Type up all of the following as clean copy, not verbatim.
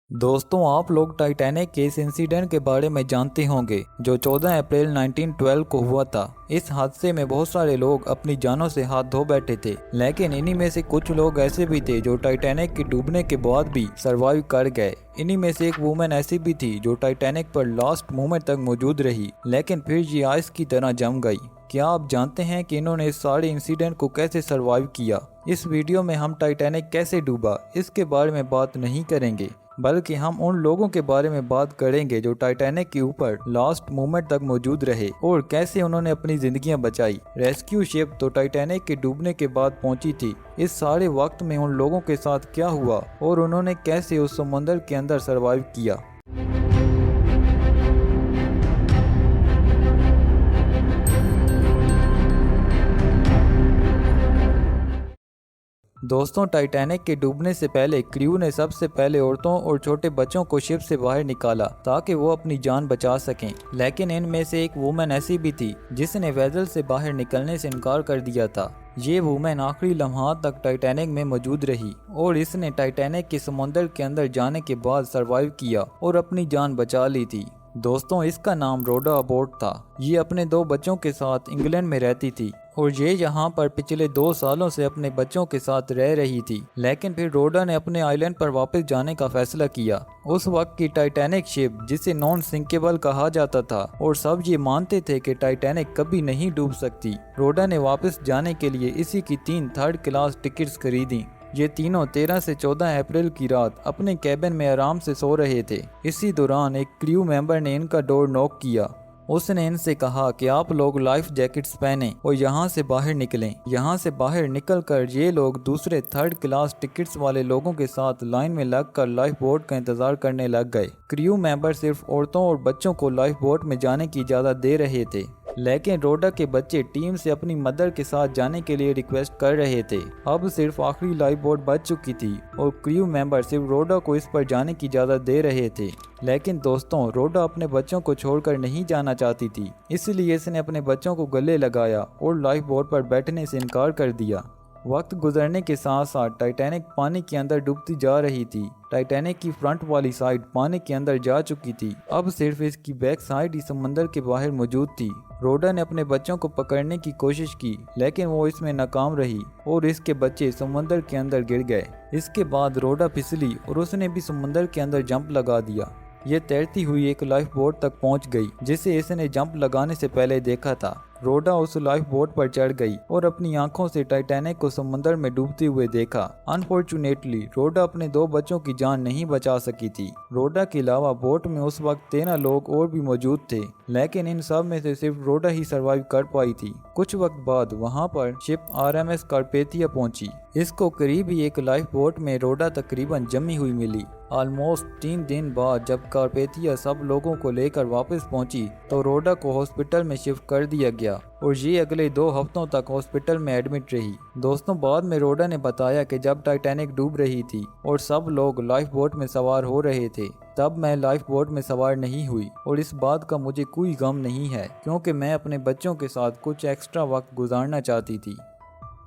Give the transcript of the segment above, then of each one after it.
दोस्तों, आप लोग टाइटैनिक के इस इंसिडेंट के बारे में जानते होंगे जो 14 अप्रैल 1912 को हुआ था। इस हादसे में बहुत सारे लोग अपनी जानों से हाथ धो बैठे थे, लेकिन इन्हीं में से कुछ लोग ऐसे भी थे जो टाइटैनिक के डूबने के बाद भी सरवाइव कर गए। इन्हीं में से एक वुमेन ऐसी भी थी जो टाइटैनिक पर लास्ट मोमेंट तक मौजूद रही, लेकिन फिर ये आइस की तरह जम गई। क्या आप जानते हैं कि इन्होंने इस सारे इंसिडेंट को कैसे सरवाइव किया? इस वीडियो में हम टाइटैनिक कैसे डूबा इसके बारे में बात नहीं करेंगे, बल्कि हम उन लोगों के बारे में बात करेंगे जो टाइटैनिक के ऊपर लास्ट मोमेंट तक मौजूद रहे और कैसे उन्होंने अपनी जिंदगियां बचाई। रेस्क्यू शिप तो टाइटैनिक के डूबने के बाद पहुंची थी। इस सारे वक्त में उन लोगों के साथ क्या हुआ और उन्होंने कैसे उस समुंदर के अंदर सरवाइव किया। दोस्तों, टाइटैनिक के डूबने से पहले क्रू ने सबसे पहले औरतों और छोटे बच्चों को शिप से बाहर निकाला ताकि वो अपनी जान बचा सकें। लेकिन इनमें से एक वुमेन ऐसी भी थी जिसने वेसल से बाहर निकलने से इनकार कर दिया था। ये वुमेन आखिरी लम्हात तक टाइटैनिक में मौजूद रही और इसने टाइटैनिक के समुंदर के अंदर जाने के बाद सरवाइव किया और अपनी जान बचा ली थी। दोस्तों, इसका नाम रोडा अबॉट था। ये अपने 2 बच्चों के साथ इंग्लैंड में रहती थी और ये यहाँ पर पिछले 2 सालों से अपने बच्चों के साथ रह रही थी। लेकिन फिर रोडा ने अपने आइलैंड पर वापस जाने का फैसला किया। उस वक्त की टाइटैनिक शिप जिसे नॉन सिंकेबल कहा जाता था और सब ये मानते थे कि टाइटैनिक कभी नहीं डूब सकती। रोडा ने वापस जाने के लिए इसी की 3 थर्ड क्लास टिकट्स खरीदी। ये तीनों 13 से 14 अप्रैल की रात अपने कैबिन में आराम से सो रहे थे। इसी दौरान एक क्रू मेंबर ने इनका डोर नॉक किया। उसने इनसे कहा कि आप लोग लाइफ जैकेट्स पहने और यहाँ से बाहर निकलें। यहाँ से बाहर निकलकर ये लोग दूसरे थर्ड क्लास टिकट्स वाले लोगों के साथ लाइन में लगकर लाइफ बोट का इंतजार करने लग गए। क्रू मेंबर सिर्फ औरतों और बच्चों को लाइफ बोट में जाने की इजाज़त दे रहे थे, लेकिन रोडा के बच्चे टीम से अपनी मदर के साथ जाने के लिए रिक्वेस्ट कर रहे थे। अब सिर्फ आखिरी लाइफ बोट बच चुकी थी और क्रू मेंबर सिर्फ रोडा को इस पर जाने की इजाज़त दे रहे थे। लेकिन दोस्तों, रोडा अपने बच्चों को छोड़कर नहीं जाना चाहती थी, इसलिए इसने अपने बच्चों को गले लगाया और लाइफ बोट पर बैठने से इनकार कर दिया। वक्त गुजरने के साथ साथ टाइटैनिक पानी के अंदर डूबती जा रही थी। टाइटैनिक की फ्रंट वाली साइड पानी के अंदर जा चुकी थी। अब सिर्फ इसकी बैक साइड ही समंदर के बाहर मौजूद थी। रोडा ने अपने बच्चों को पकड़ने की कोशिश की, लेकिन वो इसमें नाकाम रही और इसके बच्चे समंदर के अंदर गिर गए। इसके बाद रोडा फिसली और उसने भी समंदर के अंदर जंप लगा दिया। ये तैरती हुई एक लाइफ बोट तक पहुंच गई जिसे इसने जंप लगाने से पहले देखा था। रोडा उस लाइफ बोट पर चढ़ गई और अपनी आंखों से टाइटैनिक को समंदर में डूबते हुए देखा। अनफॉर्चुनेटली रोडा अपने 2 बच्चों की जान नहीं बचा सकी थी। रोडा के अलावा बोट में उस वक्त 13 लोग और भी मौजूद थे, लेकिन इन सब में से सिर्फ रोडा ही सरवाइव कर पाई थी। कुछ वक्त बाद वहां पर शिप RMS कार्पेथिया पहुंची। इसको करीब ही एक लाइफ बोट में रोडा तकरीबन जमी हुई मिली। ऑलमोस्ट 3 दिन बाद जब कार्पेथिया सब लोगों को लेकर वापस पहुंची तो रोडा को हॉस्पिटल में शिफ्ट कर दिया गया और ये अगले 2 हफ्तों तक हॉस्पिटल में एडमिट रही। दोस्तों, बाद में रोडा ने बताया कि जब टाइटैनिक डूब रही थी और सब लोग लाइफ बोट में सवार हो रहे थे, तब मैं लाइफ बोट में सवार नहीं हुई और इस बात का मुझे कोई गम नहीं है, क्योंकि मैं अपने बच्चों के साथ कुछ एक्स्ट्रा वक्त गुजारना चाहती थी।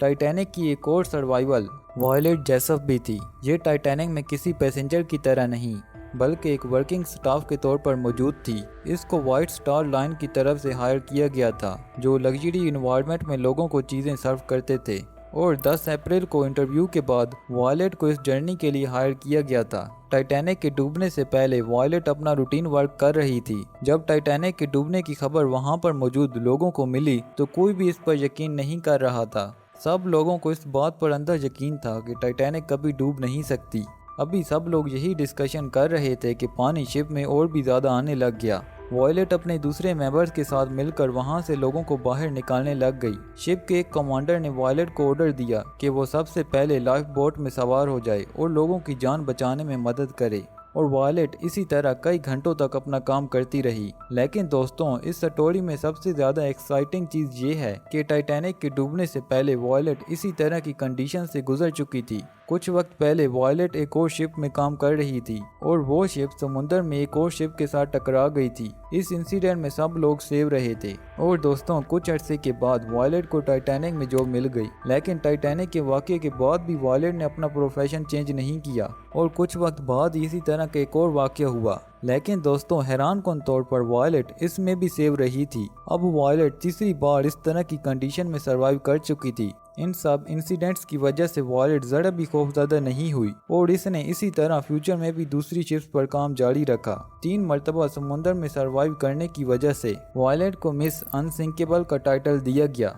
टाइटैनिक की एक और सर्वाइवल वायलेट जेसफ भी थी। ये टाइटैनिक में किसी पैसेंजर की तरह नहीं, बल्कि एक वर्किंग स्टाफ के तौर पर मौजूद थी। इसको व्हाइट स्टार लाइन की तरफ से हायर किया गया था, जो लग्जरी इन्वायरमेंट में लोगों को चीज़ें सर्व करते थे। और 10 अप्रैल को इंटरव्यू के बाद वायलेट को इस जर्नी के लिए हायर किया गया था। टाइटैनिक के डूबने से पहले वायलेट अपना रूटीन वर्क कर रही थी। जब टाइटैनिक के डूबने की खबर वहां पर मौजूद लोगों को मिली तो कोई भी इस पर यकीन नहीं कर रहा था। सब लोगों को इस बात पर अंदर यकीन था कि टाइटैनिक कभी डूब नहीं सकती। अभी सब लोग यही डिस्कशन कर रहे थे कि पानी शिप में और भी ज़्यादा आने लग गया। वायलेट अपने दूसरे मेंबर्स के साथ मिलकर वहां से लोगों को बाहर निकालने लग गई। शिप के एक कमांडर ने वायलेट को ऑर्डर दिया कि वो सबसे पहले लाइफ बोट में सवार हो जाए और लोगों की जान बचाने में मदद करे। और वायलेट इसी तरह कई घंटों तक अपना काम करती रही। लेकिन दोस्तों, इस स्टोरी में सबसे ज़्यादा एक्साइटिंग चीज़ ये है कि टाइटैनिक के डूबने से पहले वायलेट इसी तरह की कंडीशन से गुजर चुकी थी। कुछ वक्त पहले वायलेट एक और शिप में काम कर रही थी और वो शिप समुद्र में एक और शिप के साथ टकरा गई थी। इस इंसिडेंट में सब लोग सेव रहे थे। और दोस्तों कुछ अरसे के बाद वायलेट को टाइटैनिक में जॉब मिल गई, लेकिन टाइटैनिक के वाक़ये के बाद भी वायलेट ने अपना प्रोफेशन चेंज नहीं किया और कुछ वक्त बाद इसी तरह का एक और वाक़या हुआ। लेकिन दोस्तों हैरानकुन तौर पर वायलेट इसमें भी सेव रही थी। अब वायलेट तीसरी बार इस तरह की कंडीशन में सरवाइव कर चुकी थी। इन सब इंसिडेंट्स की वजह से वायलेट जरा भी खौफजदा नहीं हुई और इसने इसी तरह फ्यूचर में भी दूसरी शिप्स पर काम जारी रखा। 3 मरतबा समुद्र में सरवाइव करने की वजह से वायलेट को मिस अनसिंकेबल का टाइटल दिया गया।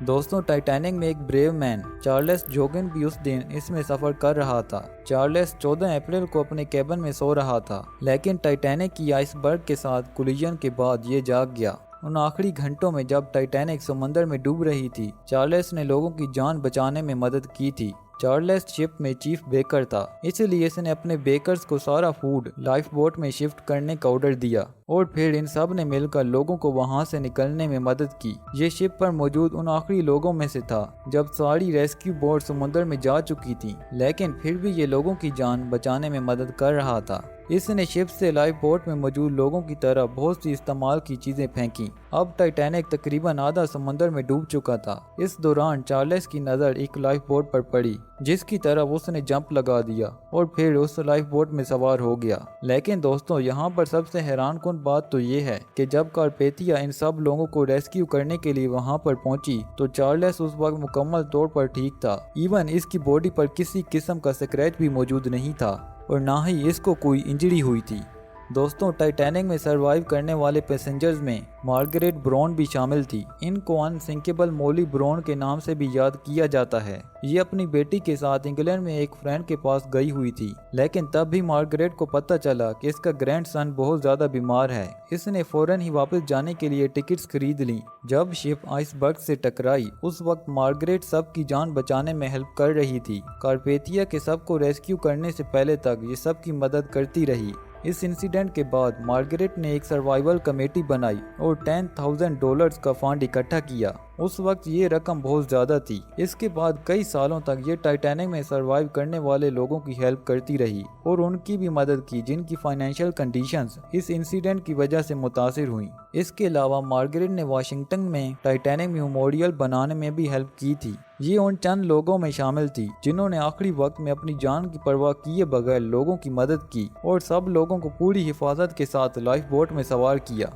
दोस्तों टाइटैनिक में एक ब्रेव मैन चार्ल्स जोगिन भी उस दिन इसमें सफर कर रहा था। चार्ल्स 14 अप्रैल को अपने कैबिन में सो रहा था, लेकिन टाइटैनिक की आइसबर्ग के साथ कोलिजन के बाद ये जाग गया। उन आखिरी घंटों में जब टाइटैनिक समंदर में डूब रही थी, चार्ल्स ने लोगों की जान बचाने में मदद की थी। चार्ल्स शिप में चीफ बेकर था, इसलिए इसने अपने बेकर्स को सारा फूड लाइफ बोट में शिफ्ट करने का ऑर्डर दिया और फिर इन सब ने मिलकर लोगों को वहां से निकलने में मदद की। ये शिप पर मौजूद उन आखिरी लोगों में से था जब सारी रेस्क्यू बोट समुद्र में जा चुकी थी, लेकिन फिर भी ये लोगों की जान बचाने में मदद कर रहा था। इसने शिप से लाइफ बोट में मौजूद लोगों की तरह बहुत सी इस्तेमाल की चीजें फेंकी। अब टाइटैनिक तकरीबन आधा समुद्र में डूब चुका था। इस दौरान चार्ल्स की नजर एक लाइफ बोट पर पड़ी, जिसकी तरफ उसने जंप लगा दिया और फिर उस लाइफ बोट में सवार हो गया। लेकिन दोस्तों यहाँ पर सबसे हैरानकुन बात तो ये है कि जब कारपेथिया इन सब लोगों को रेस्क्यू करने के लिए वहाँ पर पहुंची तो चार्ल्स उस वक्त मुकम्मल तौर पर ठीक था। इवन इसकी बॉडी पर किसी किस्म का स्क्रैच भी मौजूद नहीं था और ना ही इसको कोई इंजरी हुई थी। दोस्तों टाइटैनिक में सरवाइव करने वाले पैसेंजर्स में मार्गरेट ब्राउन भी शामिल थी। इनको अनसिंकेबल मोली ब्राउन के नाम से भी याद किया जाता है। ये अपनी बेटी के साथ इंग्लैंड में एक फ्रेंड के पास गई हुई थी, लेकिन तब भी मार्गरेट को पता चला कि इसका ग्रैंडसन बहुत ज्यादा बीमार है। इसने फौरन ही वापस जाने के लिए टिकट्स खरीद ली। जब शिप आइसबर्ग से टकराई उस वक्त मार्गरेट सबकी जान बचाने में हेल्प कर रही थी। कारपेथिया के सबको रेस्क्यू करने से पहले तक ये सबकी मदद करती रही। इस इंसिडेंट के बाद मार्गरेट ने एक सर्वाइवल कमेटी बनाई और $10,000 का फंड इकट्ठा किया। उस वक्त ये रकम बहुत ज्यादा थी। इसके बाद कई सालों तक ये टाइटैनिक में सरवाइव करने वाले लोगों की हेल्प करती रही और उनकी भी मदद की जिनकी फाइनेंशियल कंडीशंस इस इंसिडेंट की वजह से मुतासिर हुई। इसके अलावा मार्गरेट ने वाशिंगटन में टाइटैनिक मेमोरियल बनाने में भी हेल्प की थी। ये उन चंद लोगों में शामिल थी जिन्होंने आखिरी वक्त में अपनी जान की परवाह किए बगैर लोगों की मदद की और सब लोगों को पूरी हिफाजत के साथ लाइफ बोट में सवार किया।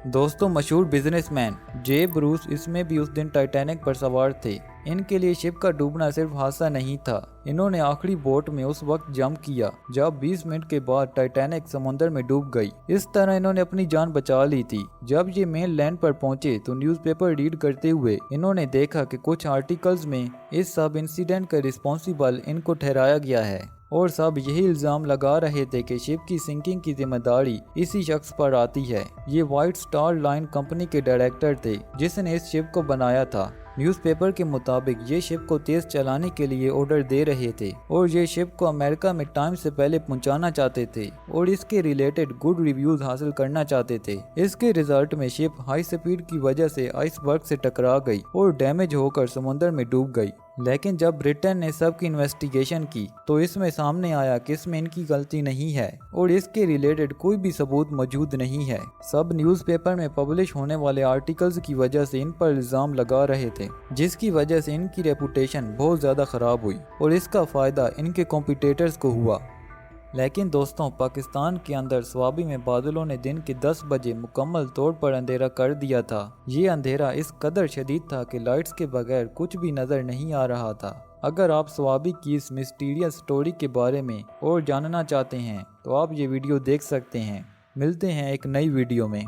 दोस्तों मशहूर बिजनेसमैन जे ब्रूस इसमें भी उस दिन टाइटैनिक पर सवार थे। इनके लिए शिप का डूबना सिर्फ हादसा नहीं था। इन्होंने आखिरी बोट में उस वक्त जंप किया जब 20 मिनट के बाद टाइटैनिक समुद्र में डूब गई। इस तरह इन्होंने अपनी जान बचा ली थी। जब ये मेन लैंड पर पहुंचे तो न्यूज़पेपर रीड करते हुए इन्होंने देखा कि कुछ आर्टिकल्स में इस सब इंसिडेंट का रिस्पॉन्सिबल इनको ठहराया गया है और सब यही इल्जाम लगा रहे थे कि शिप की सिंकिंग की जिम्मेदारी इसी शख्स पर आती है। ये व्हाइट स्टार लाइन कंपनी के डायरेक्टर थे जिसने इस शिप को बनाया था। न्यूज़पेपर के मुताबिक ये शिप को तेज चलाने के लिए ऑर्डर दे रहे थे और ये शिप को अमेरिका में टाइम से पहले पहुंचाना चाहते थे और इसके रिलेटेड गुड रिव्यूज हासिल करना चाहते थे। इसके रिजल्ट में शिप हाई स्पीड की वजह से आइसबर्ग से टकरा गई और डैमेज होकर समुद्र में डूब गई। लेकिन जब ब्रिटेन ने सबकी इन्वेस्टिगेशन की तो इसमें सामने आया कि इसमें इनकी गलती नहीं है और इसके रिलेटेड कोई भी सबूत मौजूद नहीं है। सब न्यूज़पेपर में पब्लिश होने वाले आर्टिकल्स की वजह से इन पर इल्जाम लगा रहे थे, जिसकी वजह से इनकी रेपुटेशन बहुत ज़्यादा ख़राब हुई और इसका फ़ायदा इनके कॉम्पिटिटर्स को हुआ। लेकिन दोस्तों पाकिस्तान के अंदर स्वाबी में बादलों ने दिन के 10 बजे मुकम्मल तौर पर अंधेरा कर दिया था। ये अंधेरा इस कदर शदीद था कि लाइट्स के बगैर कुछ भी नज़र नहीं आ रहा था। अगर आप स्वाबी की इस मिस्टीरियस स्टोरी के बारे में और जानना चाहते हैं तो आप ये वीडियो देख सकते हैं। मिलते हैं एक नई वीडियो में।